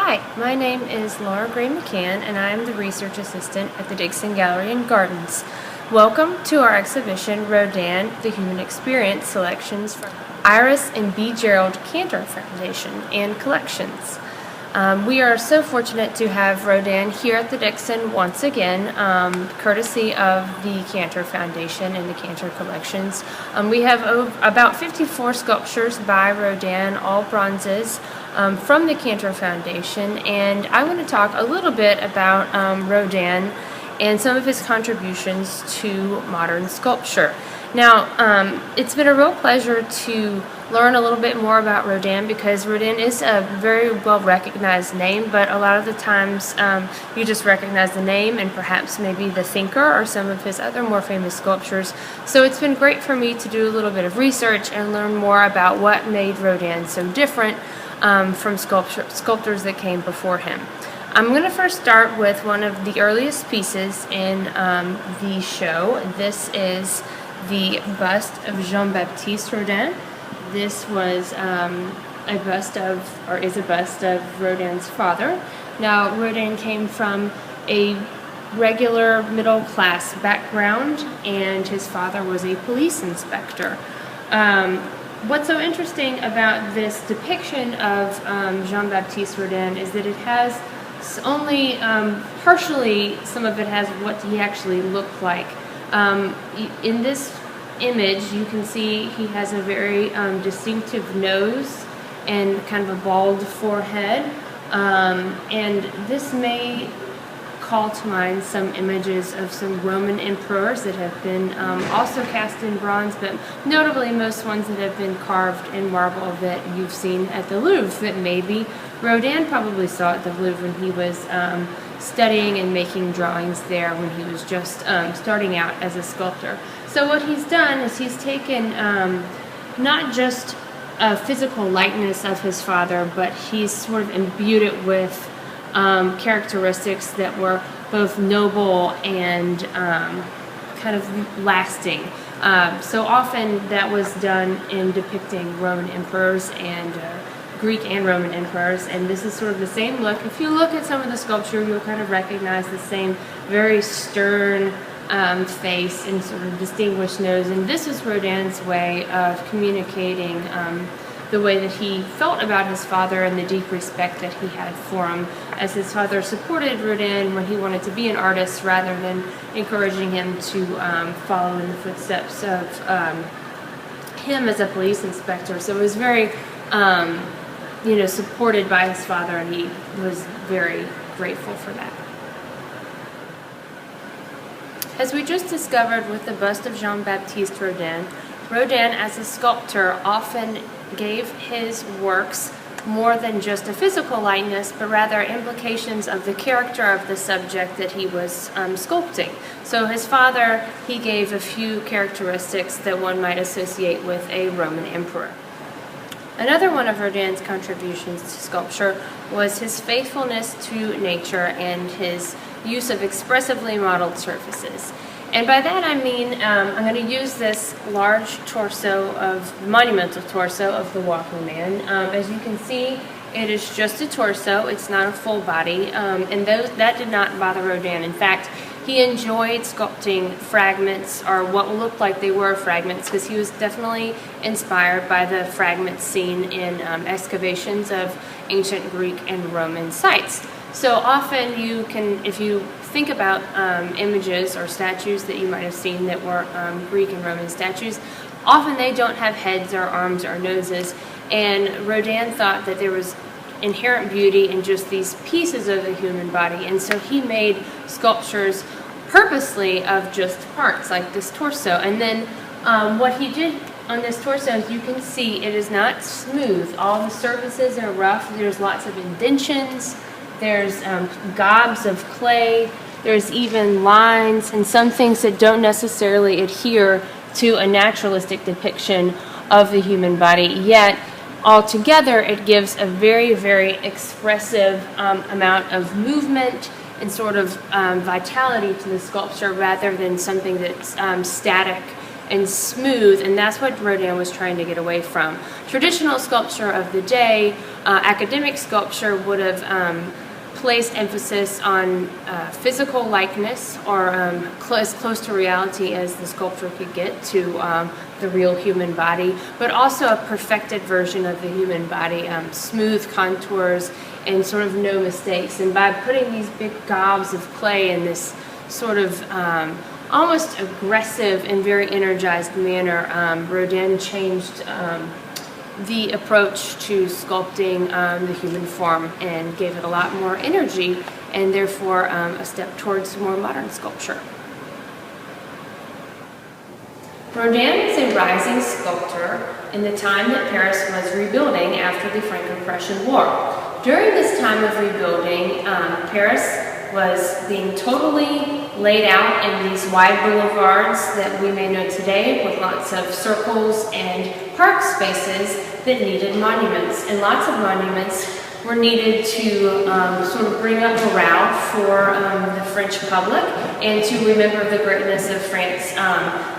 Hi, my name is Laura Gray McCann, and I am the Research Assistant at the Dixon Gallery and Gardens. Welcome to our exhibition, Rodin, The Human Experience, selections from Iris and B. Gerald Cantor Foundation and collections. We are so fortunate to have Rodin here at the Dixon once again, courtesy of the Cantor Foundation and the Cantor Collections. We have about 54 sculptures by Rodin, all bronzes, from the Cantor Foundation, and I want to talk a little bit about Rodin and some of his contributions to modern sculpture. Now, it's been a real pleasure to learn a little bit more about Rodin because Rodin is a very well recognized name, but a lot of the times you just recognize the name and perhaps maybe the thinker or some of his other more famous sculptures. So it's been great for me to do a little bit of research and learn more about what made Rodin so different from sculptors that came before him. I'm going to first start with one of the earliest pieces in the show. This is the bust of Jean-Baptiste Rodin. This was a bust of Rodin's father. Now, Rodin came from a regular middle-class background, and his father was a police inspector. What's so interesting about this depiction of Jean-Baptiste Rodin is that it has only partially, some of it has what he actually looked like. In this image, you can see he has a very distinctive nose and kind of a bald forehead, and this may call to mind some images of some Roman emperors that have been also cast in bronze, but notably most ones that have been carved in marble that you've seen at the Louvre that maybe Rodin probably saw at the Louvre when he was studying and making drawings there when he was just starting out as a sculptor. So what he's done is he's taken not just a physical likeness of his father, but he's sort of imbued it with characteristics that were both noble and kind of lasting. So often that was done in depicting Roman emperors and Greek and Roman emperors, and this is sort of the same look. If you look at some of the sculpture, you'll kind of recognize the same very stern face and sort of distinguished nose, and this is Rodin's way of communicating the way that he felt about his father and the deep respect that he had for him, as his father supported Rodin when he wanted to be an artist rather than encouraging him to follow in the footsteps of him as a police inspector. So it was very supported by his father, and he was very grateful for that. As we just discovered with the bust of Jean-Baptiste Rodin, Rodin as a sculptor often gave his works more than just a physical likeness, but rather implications of the character of the subject that he was sculpting. So his father, he gave a few characteristics that one might associate with a Roman emperor. Another one of Rodin's contributions to sculpture was his faithfulness to nature and his use of expressively modeled surfaces. And by that I mean, I'm going to use this large monumental torso of the walking man. As you can see, it is just a torso, it's not a full body, and that did not bother Rodin. In fact, he enjoyed sculpting fragments, or what will look like they were fragments, because he was definitely inspired by the fragments seen in excavations of ancient Greek and Roman sites. So often you can, if you think about images or statues that you might have seen that were Greek and Roman statues, often they don't have heads or arms or noses, and Rodin thought that there was inherent beauty in just these pieces of the human body, and so he made sculptures purposely of just parts like this torso. And then what he did on this torso, as you can see, it is not smooth. All the surfaces are rough. There's lots of indentions. There's gobs of clay. There's even lines and some things that don't necessarily adhere to a naturalistic depiction of the human body, yet altogether it gives a very, very expressive amount of movement and sort of vitality to the sculpture rather than something that's static and smooth, and that's what Rodin was trying to get away from. Traditional sculpture of the day, academic sculpture would have placed emphasis on physical likeness, or as close to reality as the sculptor could get to the real human body, but also a perfected version of the human body, smooth contours and sort of no mistakes. And by putting these big gobs of clay in this sort of almost aggressive and very energized manner, Rodin changed the approach to sculpting the human form and gave it a lot more energy, and therefore a step towards more modern sculpture. Rodin was a rising sculptor in the time that Paris was rebuilding after the Franco-Prussian War. During this time of rebuilding, Paris was being totally laid out in these wide boulevards that we may know today, with lots of circles and park spaces that needed monuments. And lots of monuments were needed to sort of bring up morale for the French public and to remember the greatness of France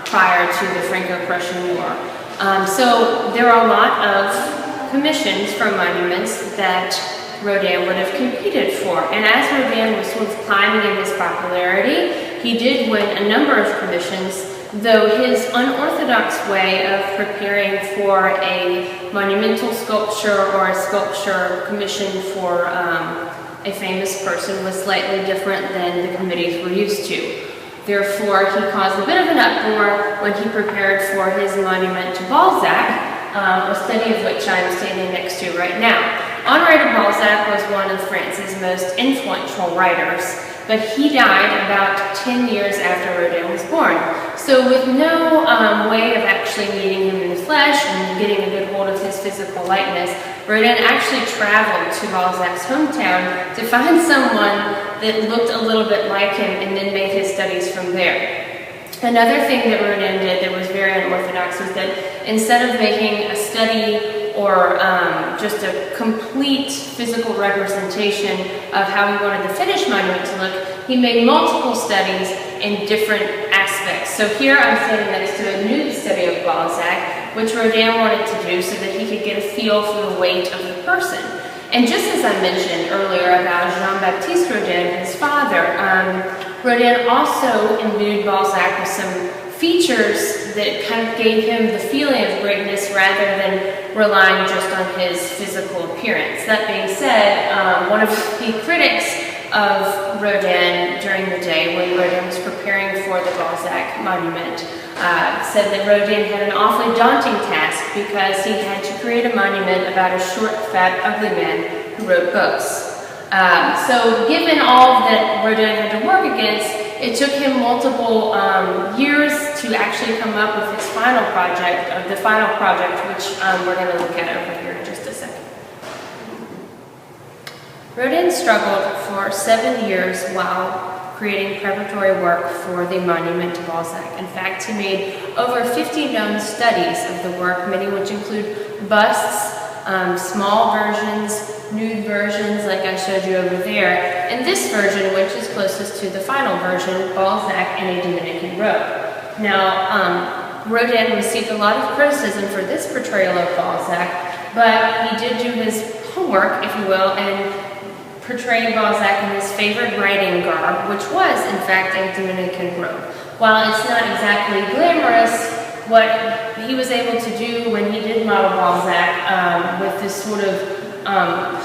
prior to the Franco-Prussian War. So there are a lot of commissions for monuments that Rodin would have competed for. And as Rodin was sort of climbing in his popularity, he did win a number of commissions, though his unorthodox way of preparing for a monumental sculpture or a sculpture commission for a famous person was slightly different than the committees were used to. Therefore, he caused a bit of an uproar when he prepared for his monument to Balzac, a study of which I'm standing next to right now. Honoré de Balzac was one of France's most influential writers, but he died about 10 years after Rodin was born. So with no way of actually meeting him in the flesh and getting a good hold of his physical likeness, Rodin actually traveled to Balzac's hometown to find someone that looked a little bit like him and then made his studies from there. Another thing that Rodin did that was very unorthodox was that instead of making a study or just a complete physical representation of how he wanted the finished monument to look, he made multiple studies in different aspects. So here I'm standing next to a nude study of Balzac, which Rodin wanted to do so that he could get a feel for the weight of the person. And just as I mentioned earlier about Jean-Baptiste Rodin, his father, Rodin also imbued Balzac with some features that kind of gave him the feeling of greatness rather than relying just on his physical appearance. That being said, one of the critics of Rodin during the day, when Rodin was preparing for the Balzac monument, said that Rodin had an awfully daunting task because he had to create a monument about a short, fat, ugly man who wrote books. So given all that Rodin had to work against, it took him multiple years to actually come up with his final project, which we're going to look at over here in just a second. Rodin struggled for 7 years while creating preparatory work for the monument to Balzac. In fact, he made over 50 known studies of the work, many which include busts, small versions, nude versions like I showed you over there, and this version, which is closest to the final version, Balzac in a Dominican robe. Now, Rodin received a lot of criticism for this portrayal of Balzac, but he did do his homework, if you will, and portray Balzac in his favored writing garb, which was, in fact, a Dominican robe. While it's not exactly glamorous, what he was able to do when he did model Balzac with this sort of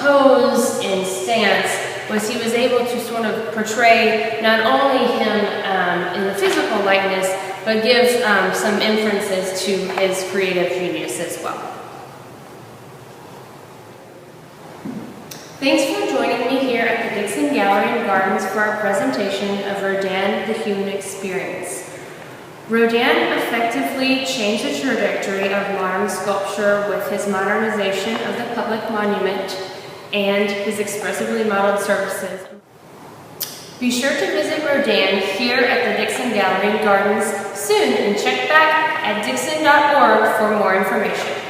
pose and stance was he was able to sort of portray not only him in the physical likeness, but give some inferences to his creative genius as well. Thanks for joining me here at the Dixon Gallery and Gardens for our presentation of Rodin, the Human Experience. Rodin effectively changed the trajectory of modern sculpture with his modernization of the public monument and his expressively modeled surfaces. Be sure to visit Rodin here at the Dixon Gallery and Gardens soon and check back at dixon.org for more information.